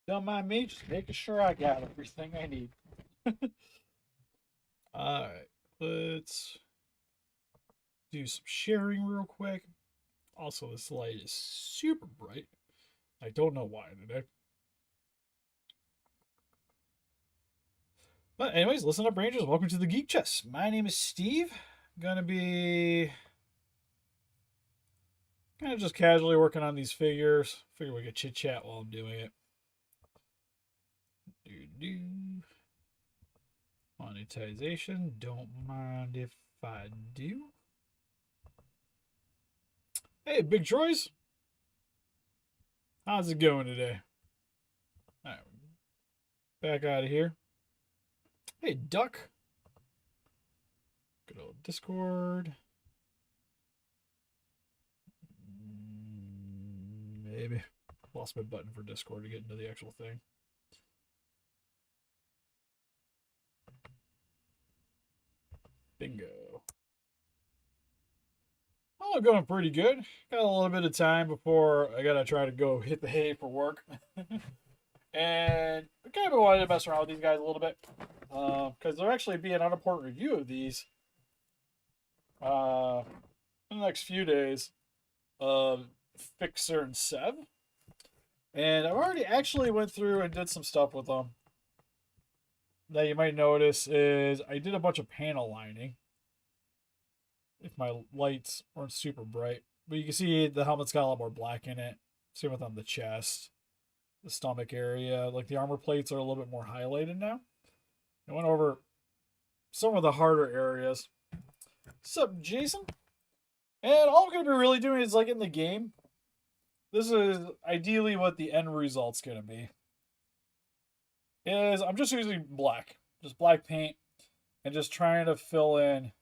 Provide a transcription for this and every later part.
Don't mind me, just making sure I got everything I need. Alright, let's do some sharing real quick. Also, this light is super bright. I don't know why today. But anyways, listen up, Rangers. Welcome to the Geek Chest. My name is Steve. Gonna be kind of just casually working on these figures. Figure we could chit chat while I'm doing it. Monetization. Don't mind if I do. Hey, Big Troy's. How's it going today? All right, back out of here. Hey, Duck. Good old Discord. Maybe. Lost my button for Discord to get into the actual thing. Bingo. Oh, going pretty good. Got a little bit of time before I gotta try to go hit the hay for work. And I kind of wanted to mess around with these guys a little bit. Because there'll actually be an unimportant review of these in the next few days of Fixer and Sev. And I've already actually went through and did some stuff with them. That you might notice is I did a bunch of panel lining. If my lights weren't super bright. But you can see the helmet's got a lot more black in it. Same with on the chest. The stomach area. Like the armor plates are a little bit more highlighted now. I went over some of the harder areas. What's up, Jason? And all I'm going to be really doing is like in the game. This is ideally what the end result's going to be. Is I'm just using black. Just black paint. And just trying to fill in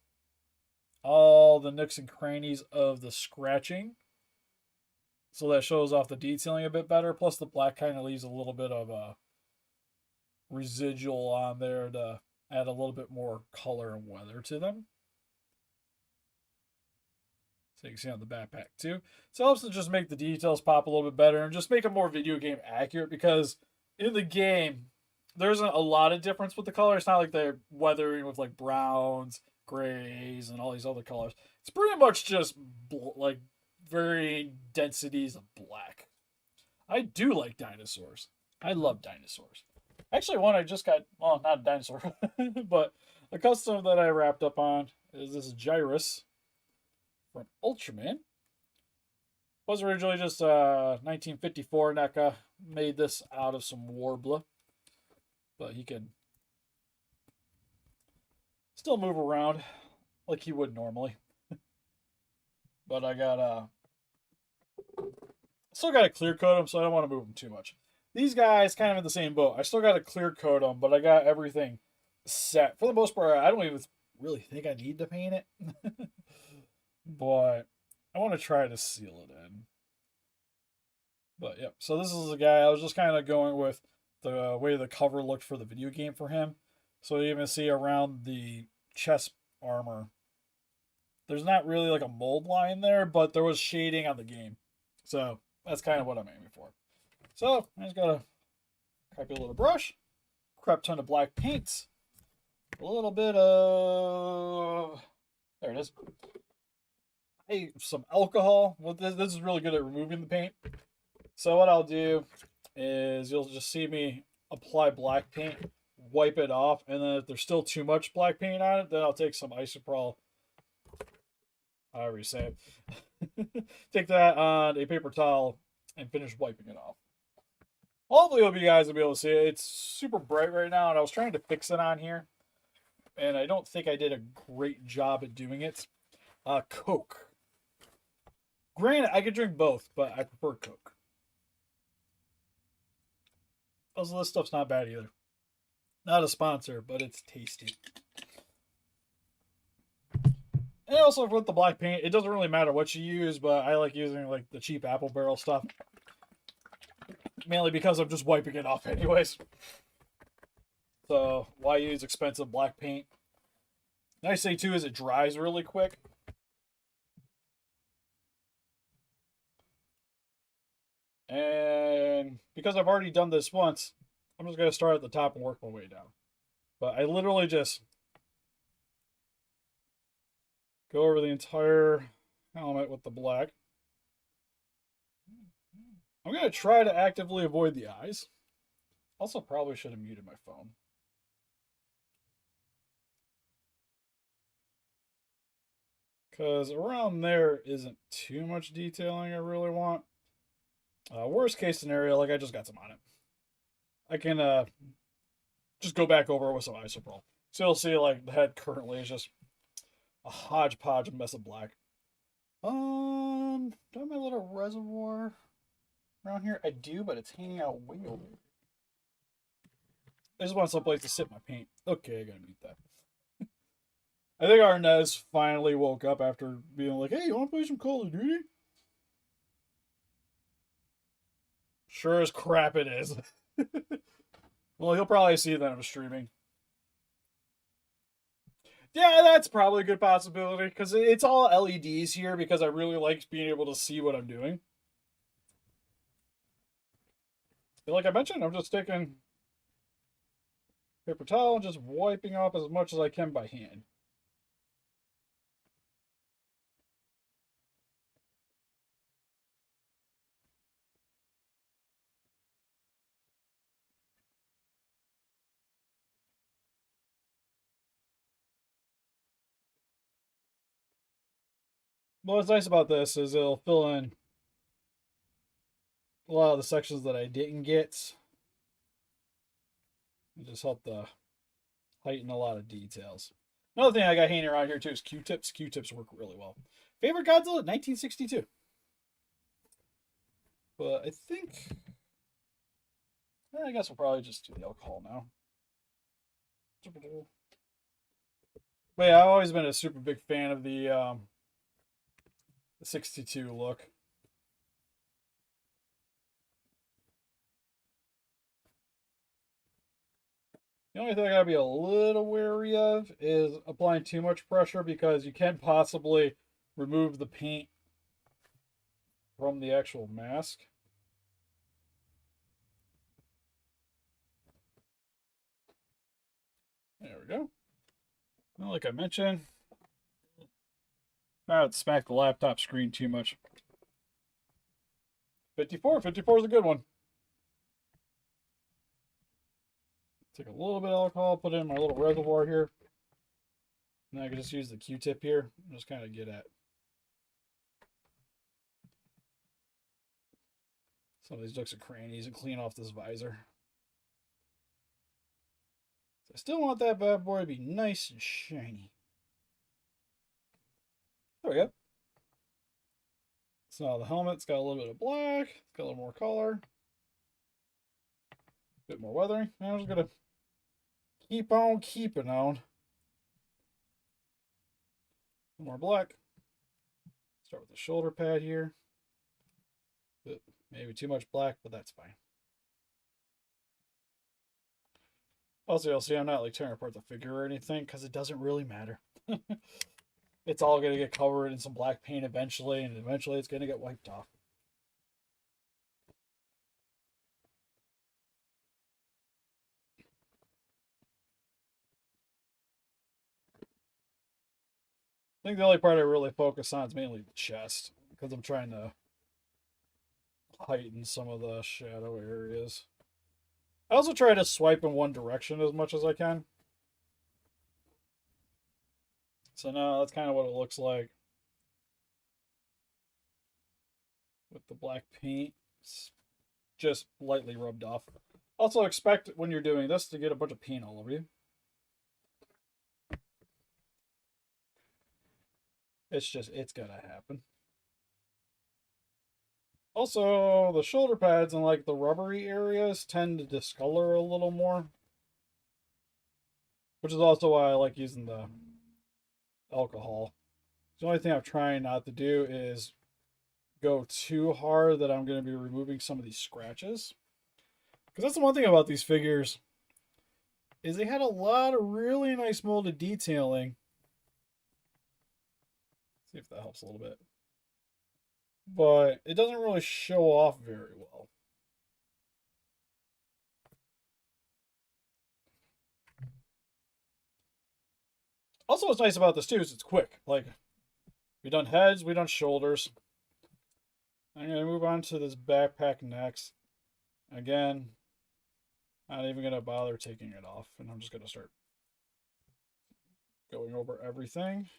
all the nooks and crannies of the scratching. So that shows off the detailing a bit better. Plus the black kind of leaves a little bit of a residual on there to add a little bit more color and weather to them. So you can see on the backpack too. So it helps to just make the details pop a little bit better and just make it more video game accurate because in the game, there isn't a lot of difference with the color. It's not like they're weathering with like browns, grays, and all these other colors. It's pretty much just like varying densities of black. I do like dinosaurs. I love dinosaurs. Actually, one I just got, well, not a dinosaur, but a custom that I wrapped up on is this Gyrus from Ultraman. Was originally just 1954 NECA. Made this out of some Warbler. But he can still move around like he would normally. But I got still got to clear coat him, so I don't want to move him too much. These guys kind of in the same boat. I still got to clear coat them, but I got everything set. For the most part, I don't even really think I need to paint it. But I want to try to seal it in. But yep, so this is the guy. I was just kind of going with the way the cover looked for the video game for him. So you even see around the chest armor, there's not really like a mold line there, but there was shading on the game. So that's kind of what I'm aiming for. So I just got a crappy little brush, crap ton of black paints, a little bit of, there it is. Hey, some alcohol. Well, this is really good at removing the paint. So what I'll do is you'll just see me apply black paint, wipe it off, and then if there's still too much black paint on it, then I'll take some isopropyl, however you say it, take that on a paper towel and finish wiping it off. Hopefully you guys will be able to see it. It's super bright right now, and I was trying to fix it on here, and I don't think I did a great job at doing it. Coke. Granted, I could drink both, but I prefer Coke. Also, this stuff's not bad either. Not a sponsor, but it's tasty. And also with the black paint, it doesn't really matter what you use, but I like using like the cheap apple barrel stuff. Mainly because I'm just wiping it off anyways. So why use expensive black paint? Nice thing too is it dries really quick. And because I've already done this once, I'm just going to start at the top and work my way down. But I literally just go over the entire helmet with the black. I'm going to try to actively avoid the eyes. Also, probably should have muted my phone. Because around there isn't too much detailing I really want. Worst case scenario, like I just got some on it. I can just go back over it with some isopropyl. So you'll see like the head currently is just a hodgepodge mess of black. Do I have my little reservoir around here? I do, but it's hanging out way over. I just want someplace to sit my paint. Okay, I gotta mute that. I think Arnez finally woke up after being like, hey, you want to play some Call of Duty? Sure as crap it is. Well, he'll probably see that I'm streaming. Yeah, that's probably a good possibility, because it's all LEDs here, because I really like being able to see what I'm doing. But like I mentioned, I'm just taking paper towel and just wiping off as much as I can by hand. But what's nice about this is it'll fill in a lot of the sections that I didn't get. It just helped to heighten a lot of details. Another thing I got hanging around here too is Q-tips. Q-tips work really well. Favorite Godzilla, 1962. But I think, I guess we'll probably just do the alcohol now. But yeah, I've always been a super big fan of the 62 look. The only thing I gotta be a little wary of is applying too much pressure, because you can possibly remove the paint from the actual mask. There we go. Well, like I mentioned, I would smack the laptop screen too much. 54 is a good one. Take a little bit of alcohol, put it in my little reservoir here. And then I can just use the Q-tip here and just kind of get at some of these nooks and crannies and clean off this visor. I still want that bad boy to be nice and shiny. There we go. So now the helmet's got a little bit of black, it's got a little more color, a bit more weathering. Now I'm just gonna keep on keeping on. More black. Start with the shoulder pad here. Maybe too much black, but that's fine. Also, you'll see I'm not like tearing apart the figure or anything, because it doesn't really matter. It's all going to get covered in some black paint eventually, and eventually it's going to get wiped off. I think the only part I really focus on is mainly the chest, because I'm trying to heighten some of the shadow areas. I also try to swipe in one direction as much as I can. So now that's kind of what it looks like with the black paint. It's just lightly rubbed off. Also expect when you're doing this to get a bunch of paint all over you. It's gonna happen. Also, the shoulder pads and like the rubbery areas tend to discolor a little more. Which is also why I like using the alcohol. The only thing I'm trying not to do is go too hard that I'm going to be removing some of these scratches. Because that's the one thing about these figures, is they had a lot of really nice molded detailing. See if that helps a little bit. But it doesn't really show off very well. Also, what's nice about this too is it's quick. Like, we done heads, we done shoulders. I'm gonna move on to this backpack next. Again, not even gonna bother taking it off, and I'm just gonna start going over everything.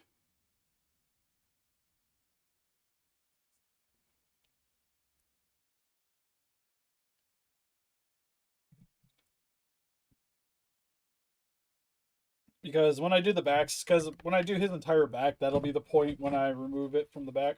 Because when I do the backs, because when I do his entire back, that'll be the point when I remove it from the back.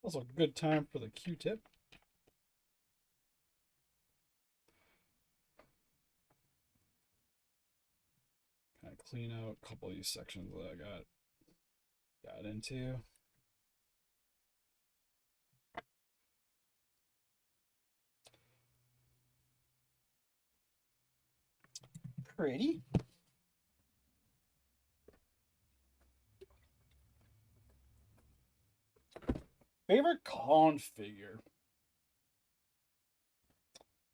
Also, a good time for the Q-tip. Kind of clean out a couple of these sections that I got into. Pretty. Favorite con figure?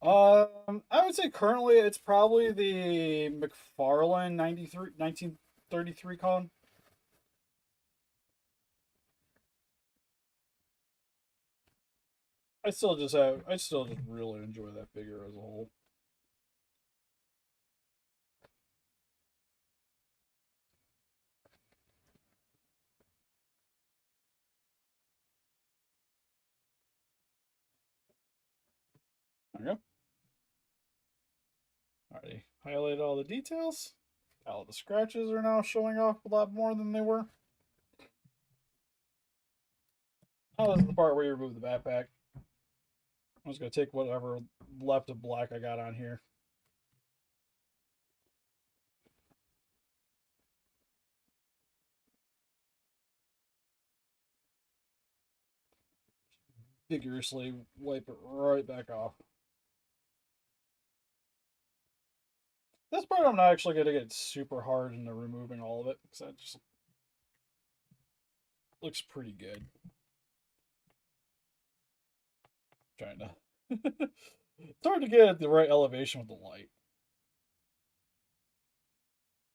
I would say currently it's probably the McFarlane 1933 con. I still just really enjoy that figure as a whole. There we go. Alrighty, highlighted all the details. All the scratches are now showing off a lot more than they were. Now this is the part where you remove the backpack. I'm just going to take whatever left of black I got on here. Vigorously wipe it right back off. This part I'm not actually going to get super hard into removing all of it because that just looks pretty good. Trying to. It's hard to get at the right elevation with the light.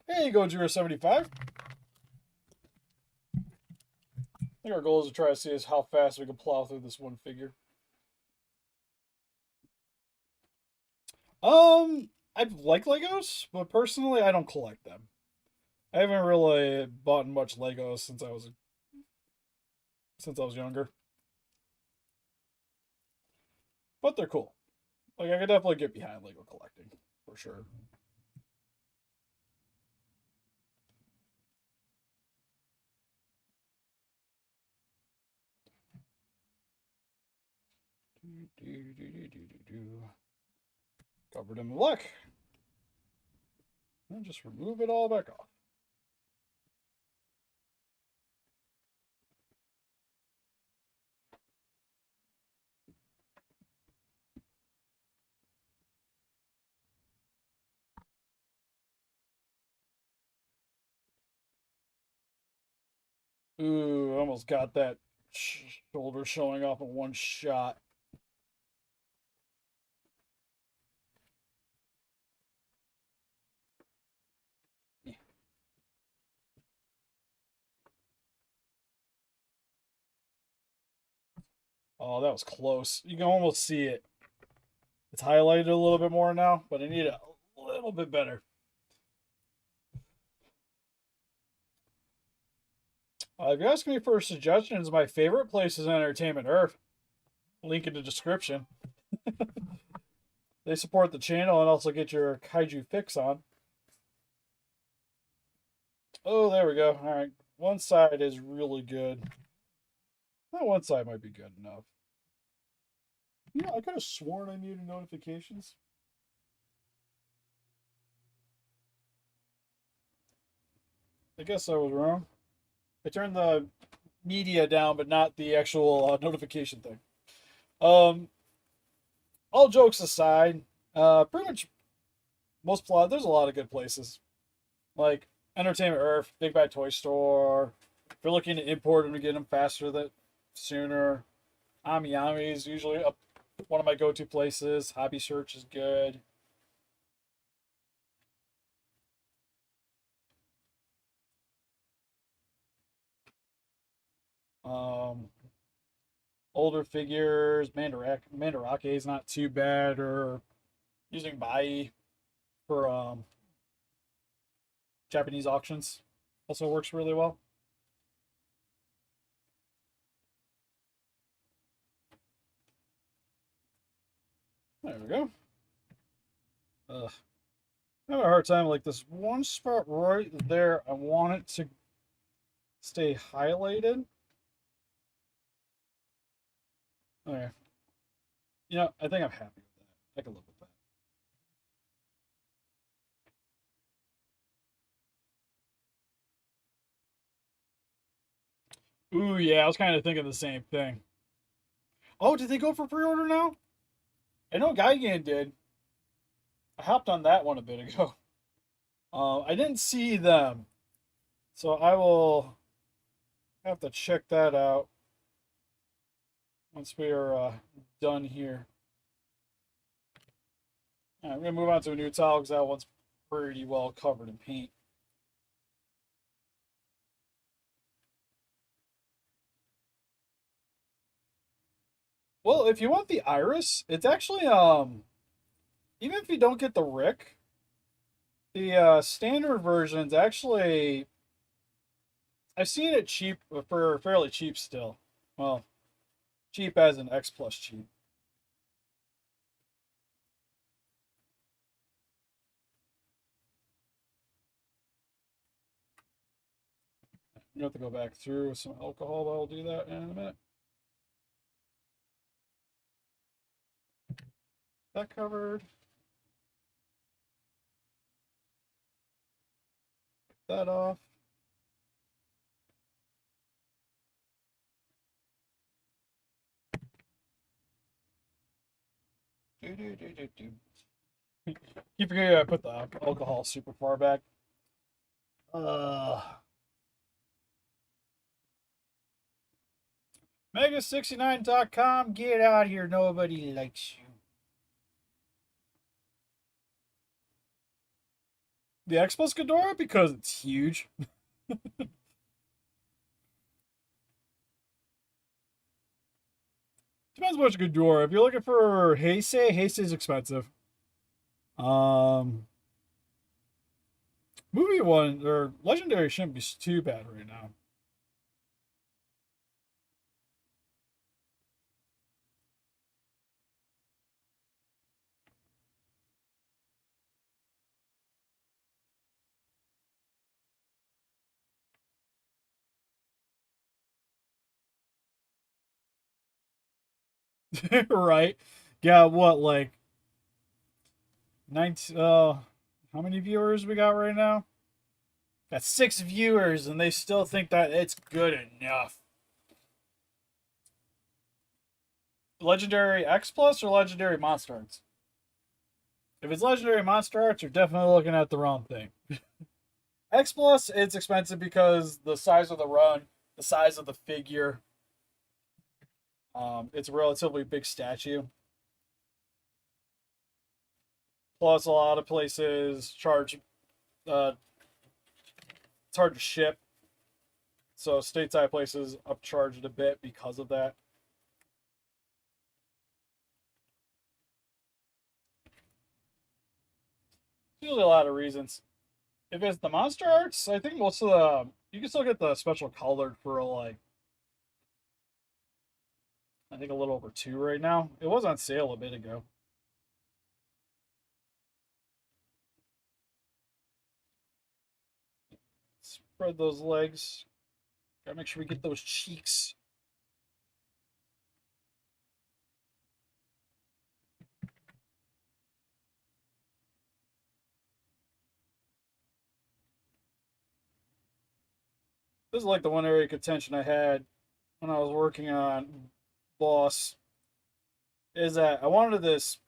There you go, 075. I think our goal is to try to see is how fast we can plow through this one figure. I like Legos, but personally, I don't collect them. I haven't really bought much Legos since I was younger. But they're cool. Like I could definitely get behind Lego collecting for sure. Covered in black. And just remove it all back off. Ooh, almost got that shoulder showing off in one shot. Oh, that was close. You can almost see it. It's highlighted a little bit more now, but I need it a little bit better. If you ask me for suggestions, my favorite place is Entertainment Earth. Link in the description. They support the channel and also get your kaiju fix on. Oh, there we go. All right. One side is really good. That one side might be good enough. Yeah, I could have sworn I muted notifications. I guess I was wrong. I turned the media down, but not the actual notification thing. All jokes aside, Pretty much most plot. There's a lot of good places like Entertainment Earth, Big Bad Toy Store. If you're looking to import them to get them faster, that sooner. Amiyami is usually up one of my go-to places. Hobby Search is good. Um, Older figures, Mandarake is not too bad, or using Bai for Japanese auctions also works really well. There we go. I'm having a hard time. Like this one spot right there, I want it to stay highlighted. Okay. You know, I think I'm happy with that. I can live with that. Ooh, yeah, I was kind of thinking the same thing. Oh, did they go for pre-order now? I know Gigan did. I hopped on that one a bit ago. I didn't see them, so I will have to check that out once we are done here. All right, I'm gonna move on to a new tile because that one's pretty well covered in paint. Well, if you want the iris, it's actually even if you don't get the Rick, the standard version's actually I've seen it cheap for fairly cheap still. Well, cheap as an X plus cheap. You have to go back through with some alcohol, but I'll do that in a minute. That covered. That off. Keep forgetting I put the alcohol super far back. Mega69.com, get out here. Nobody likes you. The X Plus Ghidorah because it's huge. Depends which Ghidorah. If you're looking for Heisei, Heisei's expensive. Um, Movie one or Legendary shouldn't be too bad right now. Right? Yeah, what like 19 how many viewers we got right now? Got 6 viewers and they still think that it's good enough. Legendary X Plus or Legendary Monster Arts? If it's Legendary Monster Arts, you're definitely looking at the wrong thing. X Plus, it's expensive because the size of the run, the size of the figure. It's a relatively big statue. Plus, a lot of places charge. Uh, it's hard to ship, so stateside places upcharge it a bit because of that. Usually, a lot of reasons. If it's the Monster Arts, I think most of the you can still get the special colored for like I think a little over 2 right now. It was on sale a bit ago. Spread those legs. Gotta make sure we get those cheeks. This is like the one area of contention I had when I was working on Boss. Is that I wanted this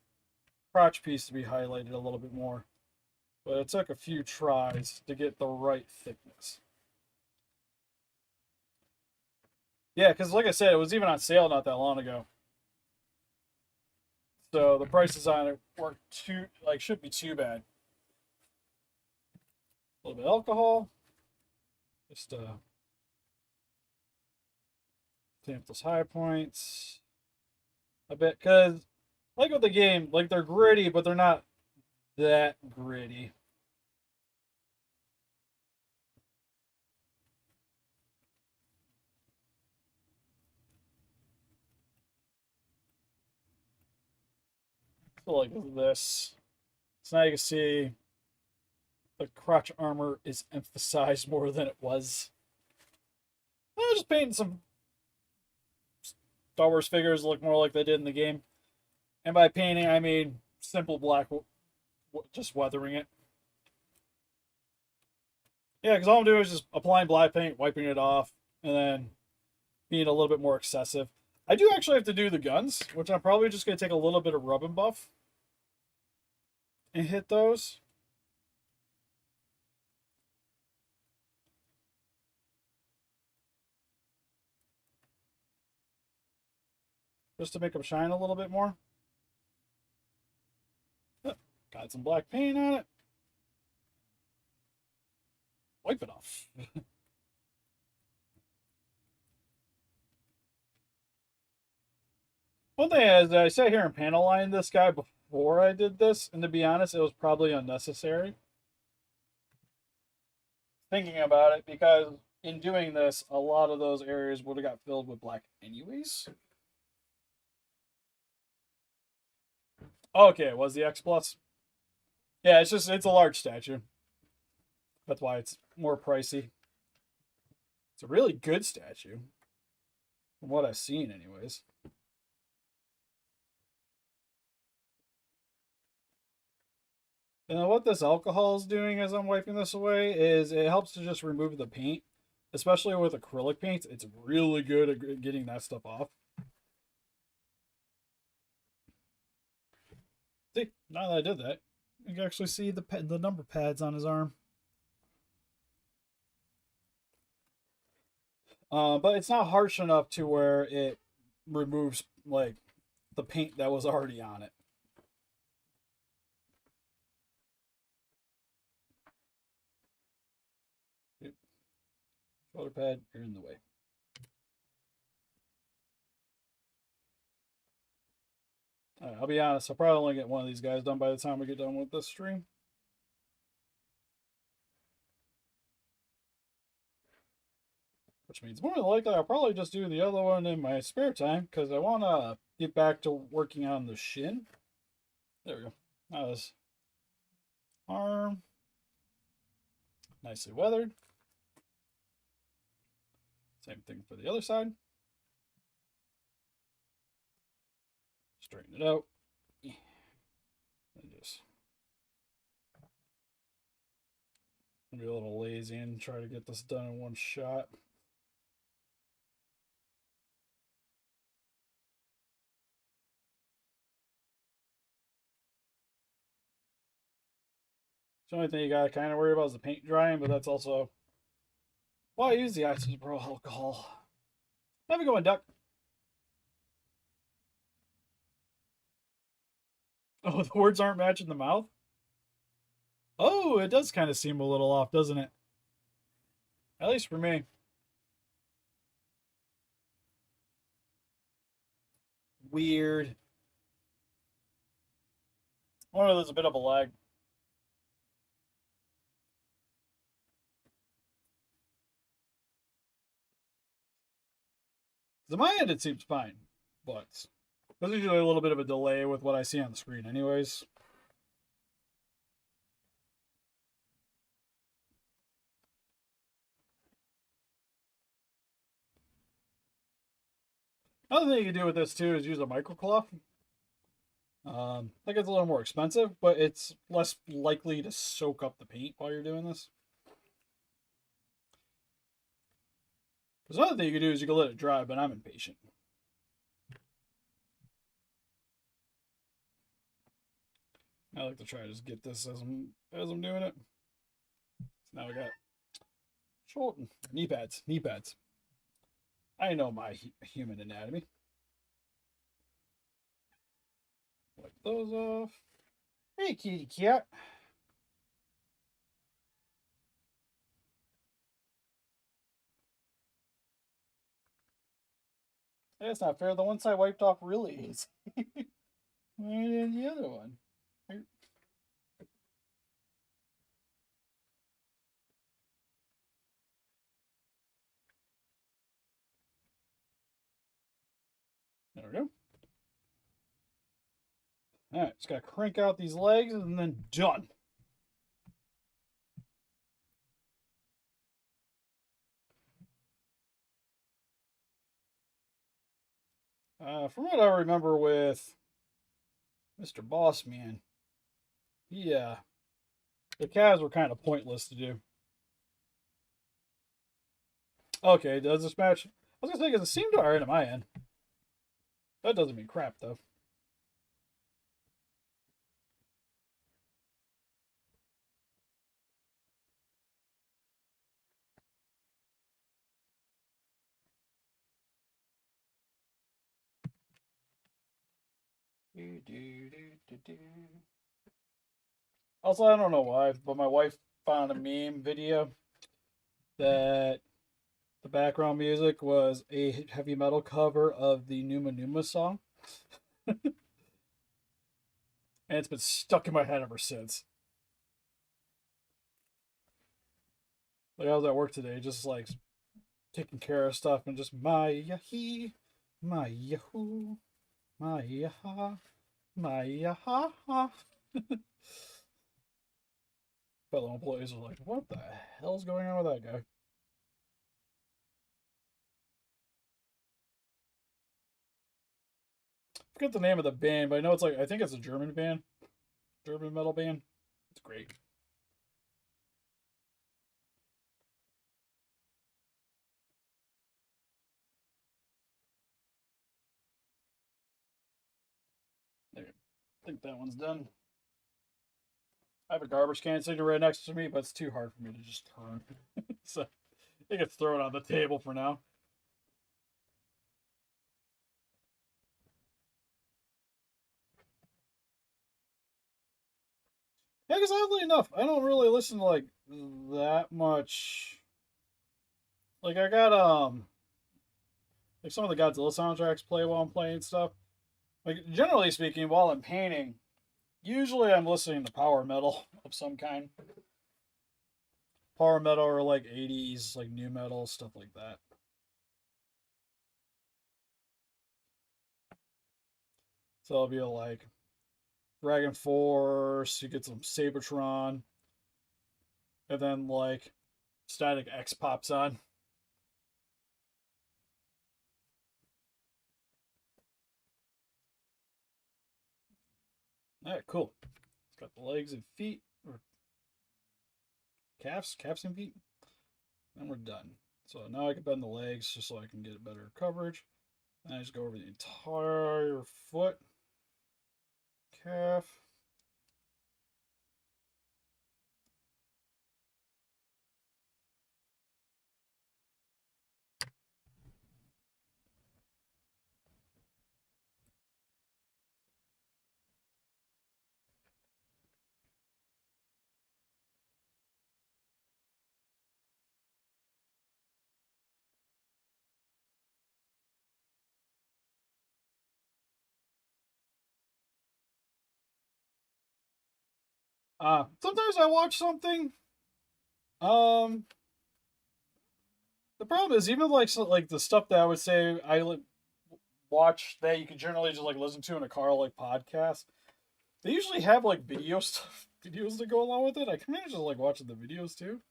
crotch piece to be highlighted a little bit more. But it took a few tries to get the right thickness. Yeah, because like I said, it was even on sale not that long ago. So the prices on it weren't too, like, shouldn't be too bad. A little bit of alcohol. Just tamp those high points a bit. Because, like with the game, like they're gritty, but they're not that gritty. So like this. So now you can see the crotch armor is emphasized more than it was. I was just painting some Star Wars figures look more like they did in the game. And by painting, I mean simple black, just weathering it. Yeah, because all I'm doing is just applying black paint, wiping it off, and then being a little bit more excessive. I do actually have to do the guns, which I'm probably just going to take a little bit of rub and buff and hit those. Just to make them shine a little bit more. Got some black paint on it. Wipe it off. One thing is, I sat here and panel lined this guy before I did this, and to be honest, it was probably unnecessary. Thinking about it, because in doing this, a lot of those areas would have got filled with black anyways. Okay, it was the X Plus? Yeah, it's a large statue. That's why it's more pricey. It's a really good statue. From what I've seen, anyways. And then what this alcohol is doing as I'm wiping this away is it helps to just remove the paint. Especially with acrylic paints, it's really good at getting that stuff off. See, now that I did that, you can actually see the number pads on his arm. But it's not harsh enough to where it removes like the paint that was already on it. Shoulder pad, you're in the way. Right, I'll be honest, I'll probably only get one of these guys done by the time we get done with this stream. Which means more than likely I'll probably just do the other one in my spare time because I want to get back to working on the shin. There we go. Now this arm. Nicely weathered. Same thing for the other side. Straighten it out. And just be a little lazy and try to get this done in one shot. The only thing you gotta kind of worry about is the paint drying, but that's also why I use the isopropyl alcohol. Have a go on, Duck. Oh, the words aren't matching the mouth? Oh, it does kind of seem a little off, doesn't it? At least for me. Weird. I wonder if there's a bit of a lag. On my end, it seems fine, but there's usually a little bit of a delay with what I see on the screen anyways. Another thing you can do with this too is use a microcloth. That gets a little more expensive, but it's less likely to soak up the paint while you're doing this. There's another thing you can do is you can let it dry, but I'm impatient. I like to try to just get this as I'm doing it. So now we got shoulder knee pads, knee pads. I know my human anatomy. Wipe those off. Hey, kitty cat. That's not fair. The one side wiped off really easy. And the other one. There we go. All right, just got to crank out these legs and then done. From what I remember with Mr. Bossman, yeah, the calves were kind of pointless to do. Okay, does this match? I was gonna say because it seemed alright on my end. That doesn't mean crap though. Also, I don't know why, but my wife found a meme video that the background music was a heavy metal cover of the Numa Numa song. And it's been stuck in my head ever since. Like I was at work today, just like taking care of stuff and just my yahi, my yahoo, my yaha, my yaha. Fellow employees are like, what the hell's going on with that guy? I forget the name of the band, but I know it's like I think it's a German band. German metal band. It's great. There. I think that one's done. I have a garbage can sitting right next to me, but it's too hard for me to just turn. So it gets thrown on the table for now. Yeah, because oddly enough, I don't really listen to like that much. Like I got like some of the Godzilla soundtracks play while I'm playing stuff. Like generally speaking, while I'm painting, usually I'm listening to power metal of some kind. Power metal or like 80s, like new metal, stuff like that. So I'll be like Dragon Force, you get some Sabertron, and then like Static X pops on. All right, cool. It's got the legs and feet, or calves and feet, and we're done. So now I can bend the legs just so I can get better coverage. And I just go over the entire foot, calf. Sometimes I watch something. Um, the problem is even like like the stuff that I would say I watch that you can generally just like listen to in a car, like podcasts. They usually have like video stuff, videos that go along with it. I kind of just like watching the videos too.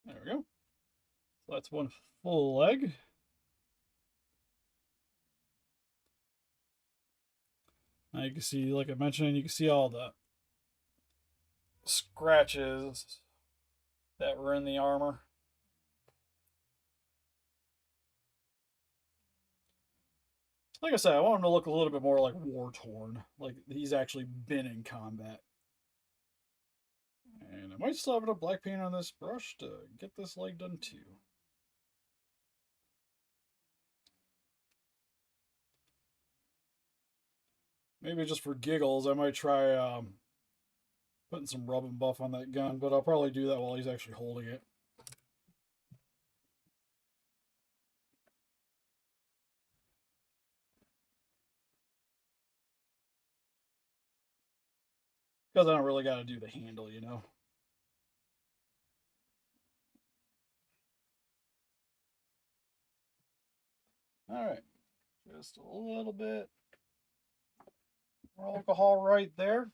There we go. So that's one full leg. Now you can see, like I mentioned, you can see all the scratches that were in the armor. Like I said, I want him to look a little bit more like war-torn, like he's actually been in combat. And I might still have enough black paint on this brush to get this leg done too. Maybe just for giggles, I might try putting some rub and buff on that gun, but I'll probably do that while he's actually holding it. Because I don't really got to do the handle, you know. All right, just a little bit more alcohol right there.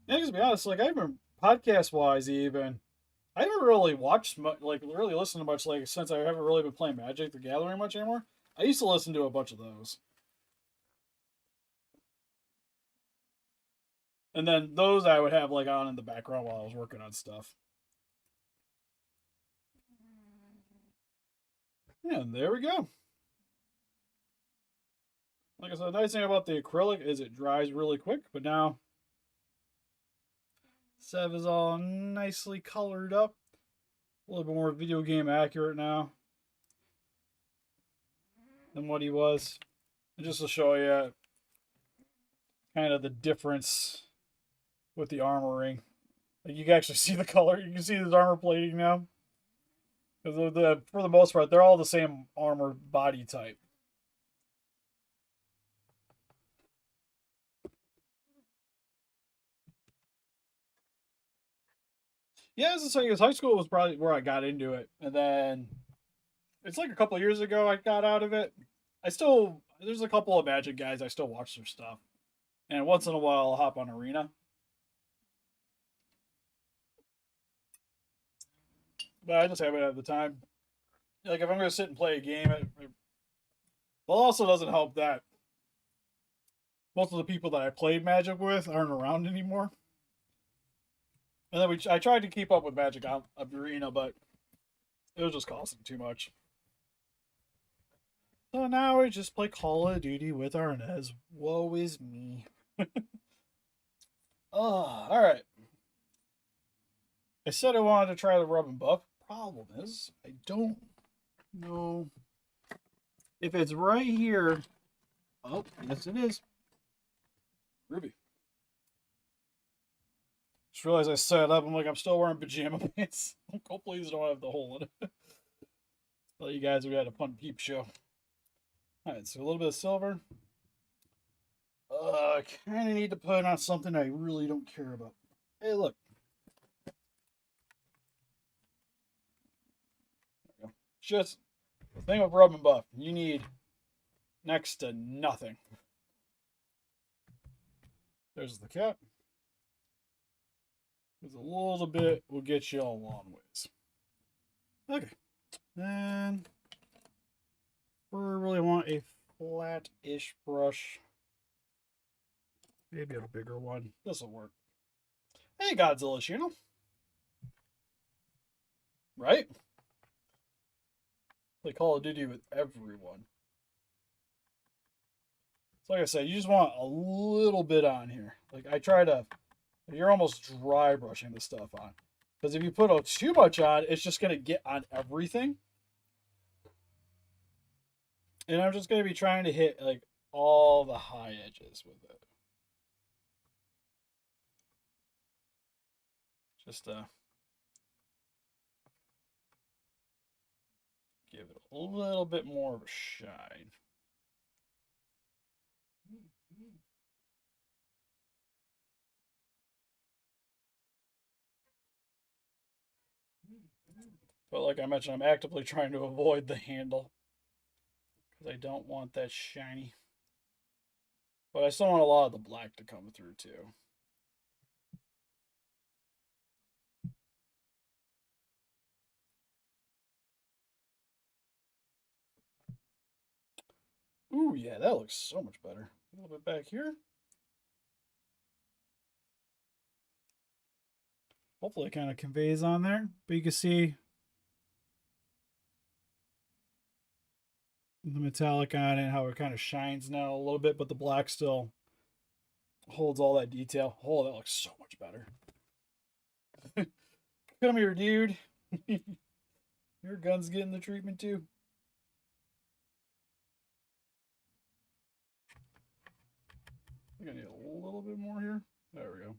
Yeah, to be honest, like I haven't podcast wise even, I haven't really watched much, like really listened to much, like since I haven't really been playing Magic the Gathering much anymore. I used to listen to a bunch of those, and then those I would have like on in the background while I was working on stuff. And there we go. Like I said, the nice thing about the acrylic is it dries really quick, but now Sev is all nicely colored up. A little bit more video game accurate now than what he was. And just to show you kind of the difference with the armoring. Like you can actually see the color. You can see his armor plating now. Because for the most part, they're all the same armor body type. Yeah, as I say, high school was probably where I got into it, and then it's like a couple of years ago I got out of it. There's a couple of Magic guys I still watch their stuff, and once in a while I'll hop on Arena. But I just haven't had the time. Like if I'm going to sit and play a game, well, also doesn't help that most of the people that I played Magic with aren't around anymore. And then I tried to keep up with Magic on Arena, but it was just costing too much. So now we just play Call of Duty with Arnez. Woe is me. Oh, alright. I said I wanted to try the rub and buff. Problem is, I don't know if it's right here. Oh, yes it is. Ruby. Just realized I set it up. I'm like, I'm still wearing pajama pants. Hopefully these don't have the hole in it. Tell you guys we had a fun peep show. Alright, so a little bit of silver. I kind of need to put on something I really don't care about. Hey, look. There we go. Just the thing with rub and buff, you need next to nothing. There's the cap. With a little bit will get you a long ways. Okay. Then we really want a flat-ish brush. Maybe a bigger one. This will work. Hey, Godzilla channel. Right? Play Call of Duty with everyone. So like I said, you just want a little bit on here. Like I try to, you're almost dry brushing the stuff on. Because if you put too much on, it's just going to get on everything. And I'm just going to be trying to hit like all the high edges with it. Just give it a little bit more of a shine. But like I mentioned, I'm actively trying to avoid the handle. Because I don't want that shiny. But I still want a lot of the black to come through too. Ooh, yeah, that looks so much better. A little bit back here. Hopefully it kind of conveys on there. But you can see the metallic on it, how it kind of shines now a little bit, but the black still holds all that detail. Oh, that looks so much better. Come here, dude. Your gun's getting the treatment too. I think I need a little bit more here. There we go.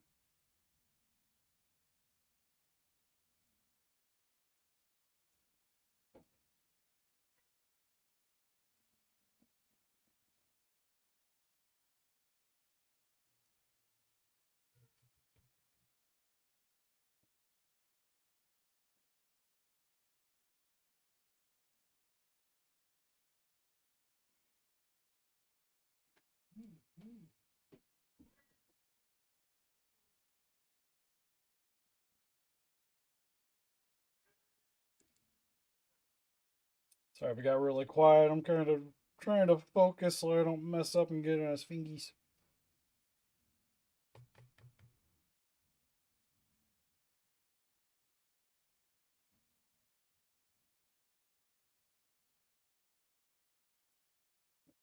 Sorry if it got really quiet. I'm kind of trying to focus so I don't mess up and get on his fingies.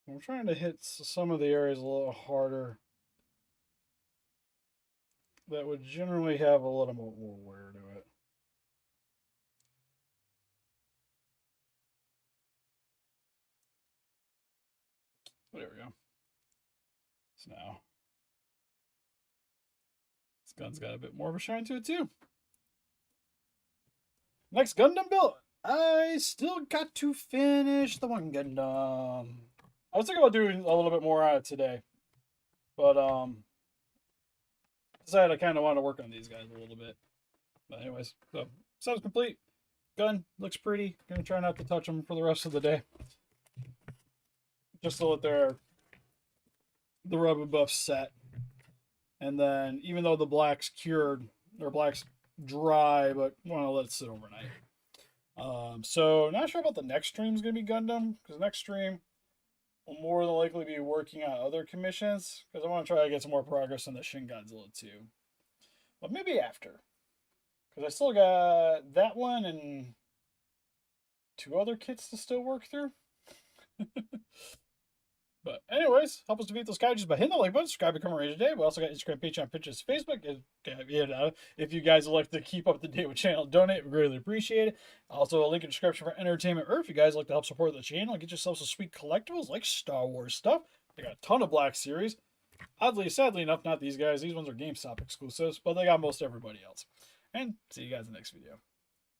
I'm trying to hit some of the areas a little harder that would generally have a little more wear to it. There we go. So now this gun's got a bit more of a shine to it too. Next Gundam build. I still got to finish the one Gundam. I was thinking about doing a little bit more on it today, but decided I kind of want to work on these guys a little bit. But anyways, so sounds complete. Gun looks pretty. Gonna try not to touch them for the rest of the day, just so that the rub and buff's set. And then even though the black's cured or black's dry, but want to let it sit overnight. So not sure about the next stream is gonna be Gundam, because next stream will more than likely be working on other commissions, because I want to try to get some more progress on the Shin Godzilla 2. But maybe after. Because I still got that one and 2 other kits to still work through. But anyways, help us defeat those kaijus by hitting the like button, subscribe, become a ranger today. We also got Instagram, Patreon, Pinterest, Facebook. If you guys would like to keep up to date with channel, donate, we greatly appreciate it. Also, a link in the description for entertainment, or if you guys like to help support the channel and get yourself some sweet collectibles like Star Wars stuff. They got a ton of Black Series. Oddly, sadly enough, not these guys. These ones are GameStop exclusives, but they got most everybody else. And see you guys in the next video.